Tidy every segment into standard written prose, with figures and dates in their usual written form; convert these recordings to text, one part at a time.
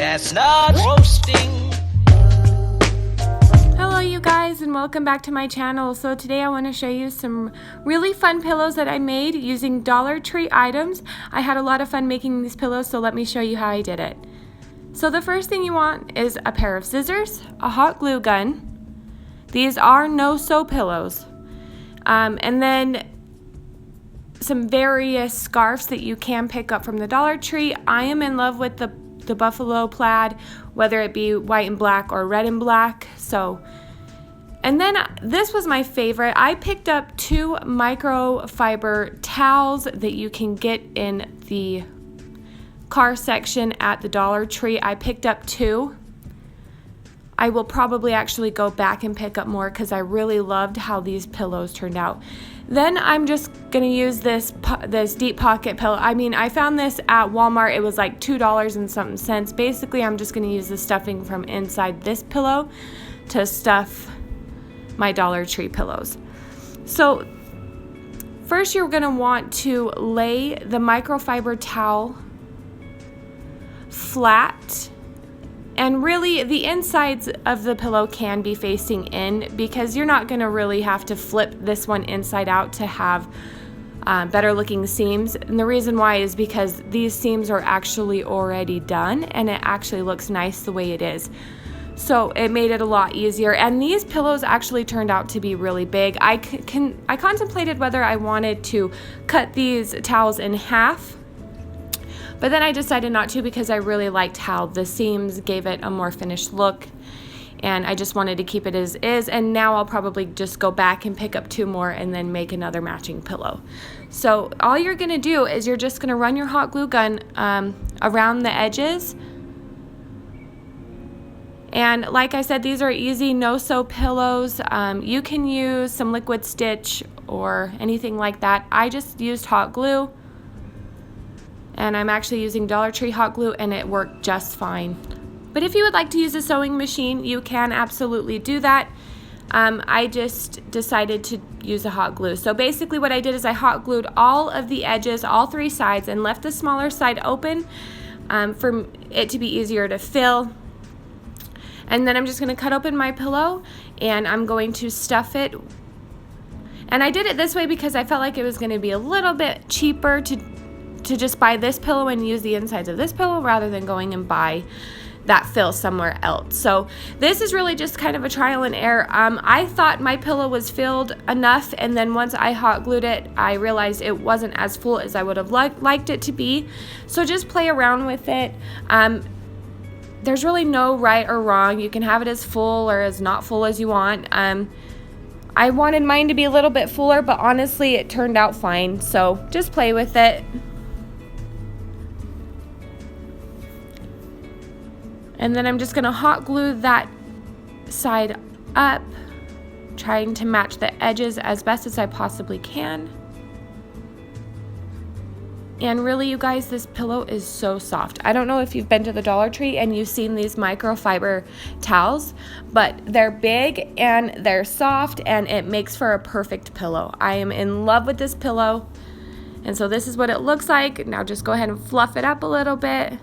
chestnut roasting. Hello you guys, and welcome back to my channel. So today I want to show you some really fun pillows that I made using Dollartree items. I had a lot of fun making these pillows, so let me show you how I did it. So the first thing you want is a pair of scissors, a hot glue gun. These are no-sew pillows. And then some various scarves that you can pick up from the Dollar Tree. I am in love with the buffalo plaid, whether it be white and black or red and black. And then this was my favorite. I picked up 2 microfiber towels that you can get in the car section at the Dollar Tree. I picked up 2. I will probably actually go back and pick up more because I really loved how these pillows turned out. Then I'm just gonna use this deep pocket pillow. I found this at Walmart. It was like $2 and something cents. Basically, I'm just gonna use the stuffing from inside this pillow to stuff my Dollar Tree pillows. So first you're gonna want to lay the microfiber towel flat. And really, the insides of the pillow can be facing in because you're not going to really have to flip this one inside out to have better looking seams. And the reason why is because these seams are actually already done and it actually looks nice the way it is. So it made it a lot easier. And these pillows actually turned out to be really big. I contemplated whether I wanted to cut these towels in half, but then I decided not to because I really liked how the seams gave it a more finished look, and I just wanted to keep it as is. And now I'll probably just go back and pick up 2 more and then make another matching pillow. So all you're gonna do is you're just gonna run your hot glue gun around the edges. And like I said, these are easy no-sew pillows. You can use some liquid stitch or anything like that. I just used hot glue. And I'm actually using Dollar Tree hot glue, and it worked just fine. But if you would like to use a sewing machine, you can absolutely do that. I just decided to use a hot glue. So basically what I did is I hot glued all of the edges, all 3 sides, and left the smaller side open for it to be easier to fill. And then I'm just going to cut open my pillow, and I'm going to stuff it. And I did it this way because I felt like it was going to be a little bit cheaper to just buy this pillow and use the insides of this pillow rather than going and buy that fill somewhere else. So this is really just kind of a trial and error. I thought my pillow was filled enough, and then once I hot glued it, I realized it wasn't as full as I would have liked it to be. So just play around with it. There's really no right or wrong. You can have it as full or as not full as you want. I wanted mine to be a little bit fuller, but honestly it turned out fine. So just play with it. And then I'm just going to hot glue that side up, trying to match the edges as best as I possibly can. And really, you guys, this pillow is so soft. I don't know if you've been to the Dollar Tree and you've seen these microfiber towels, but they're big and they're soft, and it makes for a perfect pillow. I am in love with this pillow. And so this is what it looks like. Now just go ahead and fluff it up a little bit.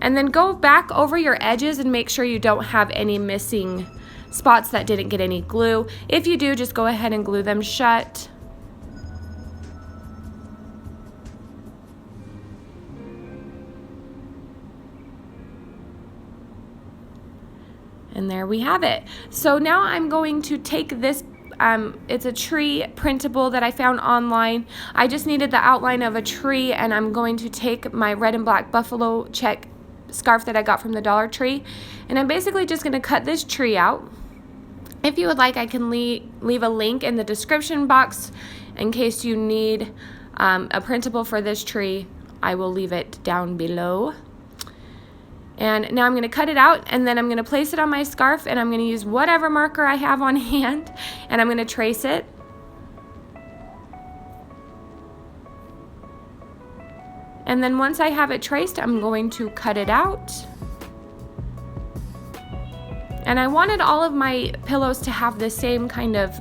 And then go back over your edges and make sure you don't have any missing spots that didn't get any glue. If you do, just go ahead and glue them shut. And there we have it. So now I'm going to take this, it's a tree printable that I found online. I just needed the outline of a tree, and I'm going to take my red and black buffalo check scarf that I got from the Dollar Tree, and I'm basically just going to cut this tree out. If you would like, I can leave a link in the description box in case you need a printable for this tree. I will leave it down below. And now I'm going to cut it out, and then I'm going to place it on my scarf, and I'm going to use whatever marker I have on hand, and I'm going to trace it. And then once I have it traced, I'm going to cut it out. And I wanted all of my pillows to have the same kind of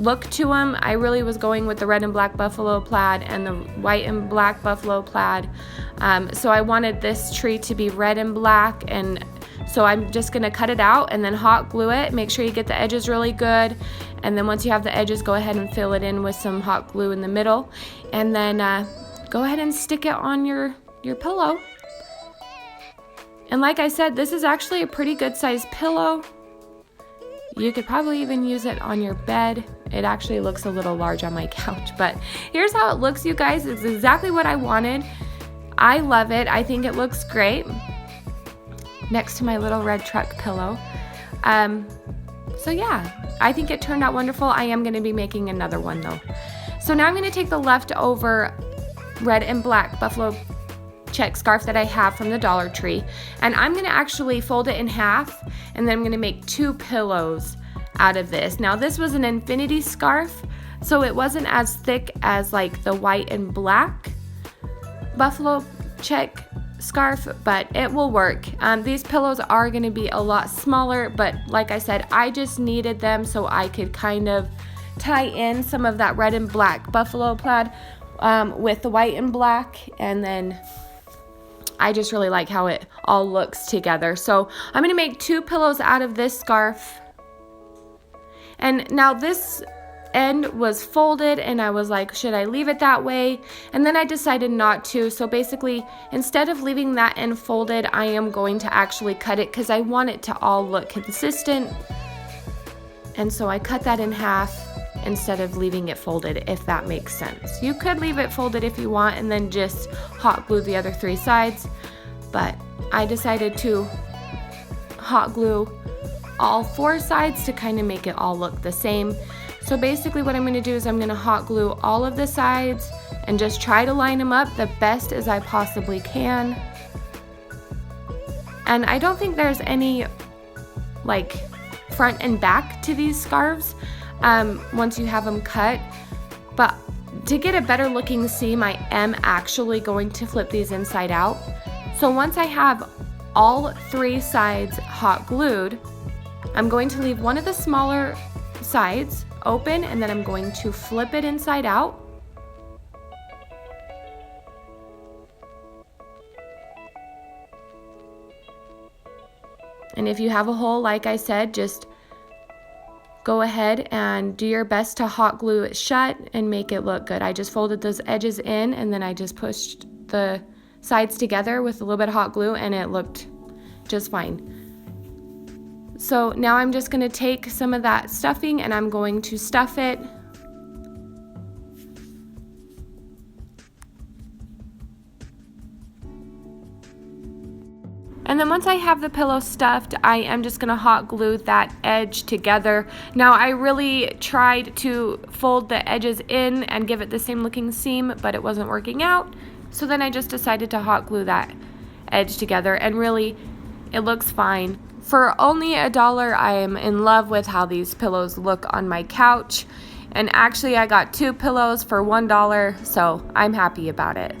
look to them. I really was going with the red and black buffalo plaid and the white and black buffalo plaid. So I wanted this tree to be red and black, and so I'm just gonna cut it out and then hot glue it. Make sure you get the edges really good, and then once you have the edges, go ahead and fill it in with some hot glue in the middle, and then go ahead and stick it on your pillow. And like I said, this is actually a pretty good sized pillow. You could probably even use it on your bed. It actually looks a little large on my couch, but here's how it looks, you guys. It's exactly what I wanted. I love it. I think it looks great next to my little red truck pillow. So yeah, I think it turned out wonderful. I am going to be making another one though. So now I'm going to take the leftover red and black buffalo check scarf that I have from the Dollartree, and I'm going to actually fold it in half, and then I'm going to make 2 pillows out of this. Now this was an infinity scarf, so it wasn't as thick as like the white and black buffalo check scarf, but it will work. These pillows are going to be a lot smaller, but like I said, I just needed them so I could kind of tie in some of that red and black buffalo plaid with the white and black, and then I just really like how it all looks together. So I'm going to make 2 pillows out of this scarf. And now this end was folded, and I was like, should I leave it that way? And then I decided not to. So basically, instead of leaving that end folded, I am going to actually cut it because I want it to all look consistent. And so I cut that in half instead of leaving it folded, if that makes sense. You could leave it folded if you want and then just hot glue the other 3 sides, but I decided to hot glue all 4 sides to kind of make it all look the same. So basically what I'm going to do is I'm going to hot glue all of the sides and just try to line them up the best as I possibly can. And I don't think there's any like front and back to these scarves once you have them cut, but to get a better looking seam, I am actually going to flip these inside out. So once I have all 3 sides hot glued, I'm going to leave one of the smaller sides open, and then I'm going to flip it inside out. And if you have a hole, like I said, just go ahead and do your best to hot glue it shut and make it look good. I just folded those edges in, and then I just pushed the sides together with a little bit of hot glue, and it looked just fine. So now I'm just going to take some of that stuffing and I'm going to stuff it. And then once I have the pillow stuffed, I am just going to hot glue that edge together. Now I really tried to fold the edges in and give it the same looking seam, but it wasn't working out. So then I just decided to hot glue that edge together, and really it looks fine. For only $1, I am in love with how these pillows look on my couch. And actually I got 2 pillows for $1, so I'm happy about it.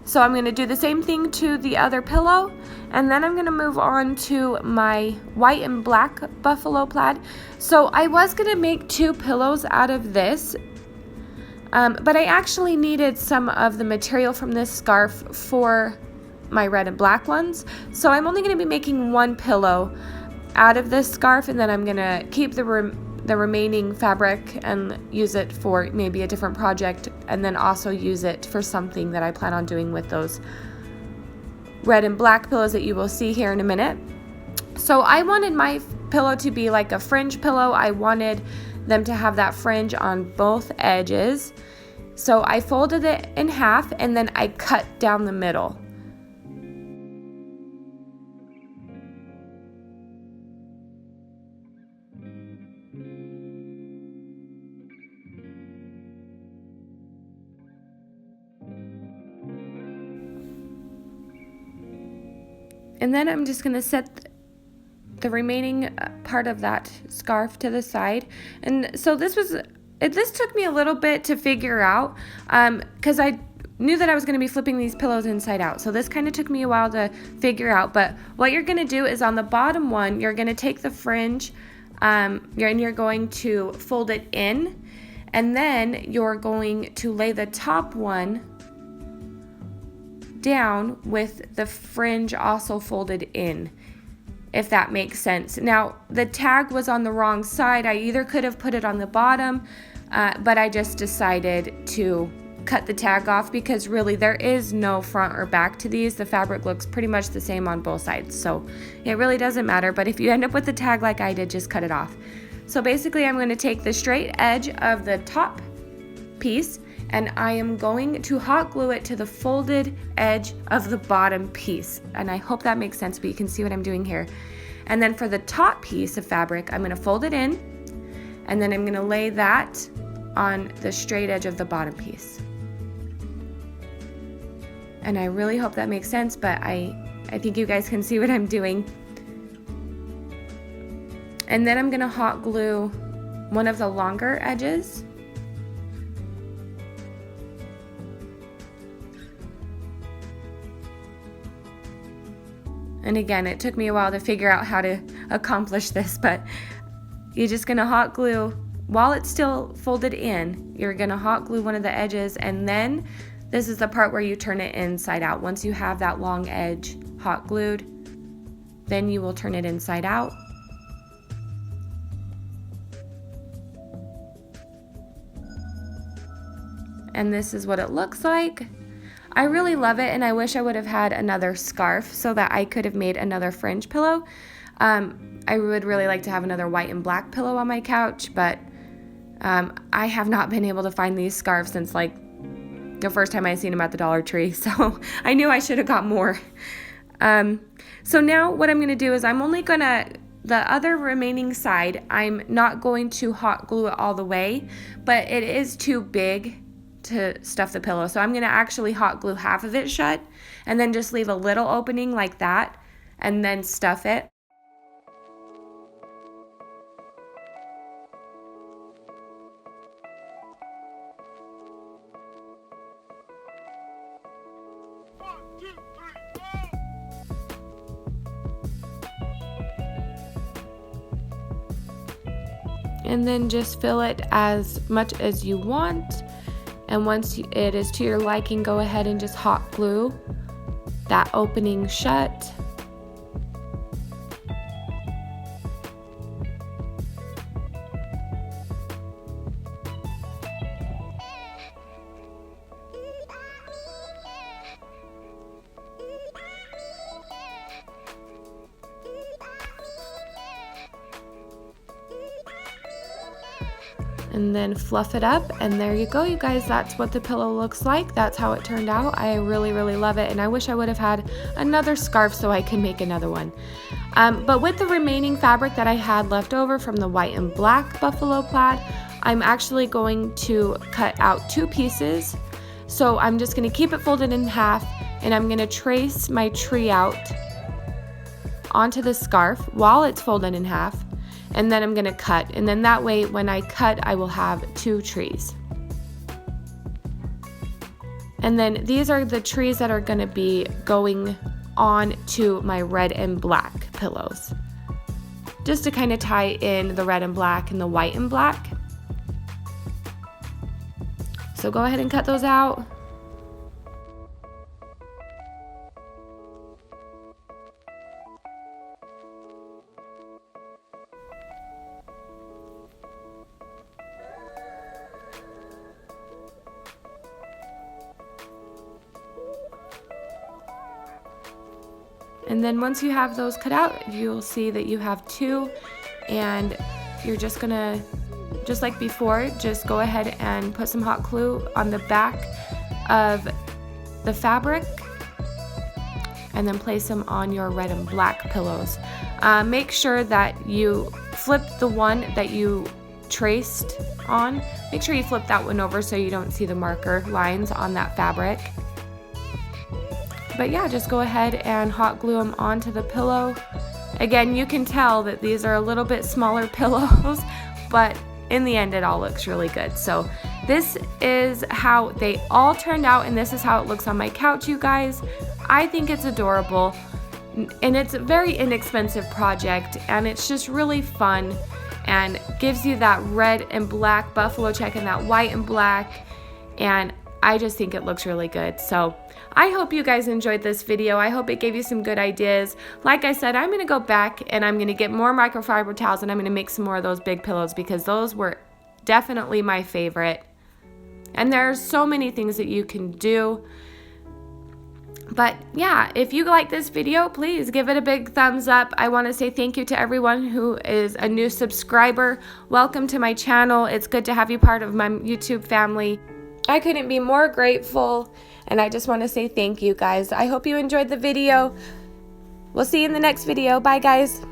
So I'm going to do the same thing to the other pillow, and then I'm going to move on to my white and black buffalo plaid. So I was going to make 2 pillows out of this, but I actually needed some of the material from this scarf for my red and black ones. So I'm only going to be making 1 pillow out of this scarf, and then I'm going to keep the remaining fabric and use it for maybe a different project, and then also use it for something that I plan on doing with those red and black pillows that you will see here in a minute. So I wanted my pillow to be like a fringe pillow. I wanted them to have that fringe on both edges. So I folded it in half, and then I cut down the middle. And then I'm just going to set the remaining part of that scarf to the side. And so this took me a little bit to figure out because I knew that I was going to be flipping these pillows inside out. So this kind of took me a while to figure out. But what you're going to do is on the bottom one, you're going to take the fringe You're going to fold it in, and then you're going to lay the top one down with the fringe also folded in, if that makes sense. Now, the tag was on the wrong side. I either could have put it on the bottom, but I just decided to cut the tag off because really there is no front or back to these. The fabric looks pretty much the same on both sides, so it really doesn't matter. But if you end up with the tag like I did, just cut it off. So basically I'm going to take the straight edge of the top piece and I am going to hot glue it to the folded edge of the bottom piece. And I hope that makes sense, but you can see what I'm doing here. And then for the top piece of fabric, I'm going to fold it in, and then I'm going to lay that on the straight edge of the bottom piece. And I really hope that makes sense, but I think you guys can see what I'm doing. And then I'm going to hot glue one of the longer edges. And again, it took me a while to figure out how to accomplish this, but you're just going to hot glue while it's still folded in. You're going to hot glue one of the edges, and then this is the part where you turn it inside out. Once you have that long edge hot glued, then you will turn it inside out. And this is what it looks like. I really love it, and I wish I would have had another scarf so that I could have made another fringe pillow. I would really like to have another white and black pillow on my couch, but I have not been able to find these scarves since like the first time I seen them at the Dollar Tree, so I knew I should have got more. So now what I'm going to do is I'm only going to, the other remaining side, I'm not going to hot glue it all the way, but it is too big to stuff the pillow. So I'm going to actually hot glue half of it shut and then just leave a little opening like that and then stuff it. And then just fill it as much as you want. And once it is to your liking, go ahead and just hot glue that opening shut. And then fluff it up, and there you go, you guys. That's what the pillow looks like. That's how it turned out. I really, really love it, and I wish I would have had another scarf so I can make another one. But with the remaining fabric that I had left over from the white and black buffalo plaid, I'm actually going to cut out 2 pieces. So I'm just going to keep it folded in half, and I'm going to trace my tree out onto the scarf while it's folded in half. And then I'm going to cut, and then that way when I cut I will have 2 trees. And then these are the trees that are going to be going on to my red and black pillows, just to kind of tie in the red and black and the white and black. So go ahead and cut those out. And then once you have those cut out, you'll see that you have 2, and you're just gonna, just like before, just go ahead and put some hot glue on the back of the fabric and then place them on your red and black pillows. Make sure that you flip the one that you traced on. Make sure you flip that one over so you don't see the marker lines on that fabric. But yeah, just go ahead and hot glue them onto the pillow. Again, you can tell that these are a little bit smaller pillows, but in the end it all looks really good. So this is how they all turned out, and this is how it looks on my couch, you guys. I think it's adorable, and it's a very inexpensive project, and it's just really fun. and gives you that red and black buffalo check and that white and black, and I just think it looks really good. So I hope you guys enjoyed this video. I hope it gave you some good ideas. Like I said, I'm going to go back and I'm going to get more microfiber towels, and I'm going to make some more of those big pillows because those were definitely my favorite. And there's so many things that you can do. But yeah, if you like this video, please give it a big thumbs up. I want to say thank you to everyone who is a new subscriber. Welcome to my channel. It's good to have you part of my YouTube family. I couldn't be more grateful, and I just want to say thank you guys. I hope you enjoyed the video. We'll see you in the next video. Bye guys.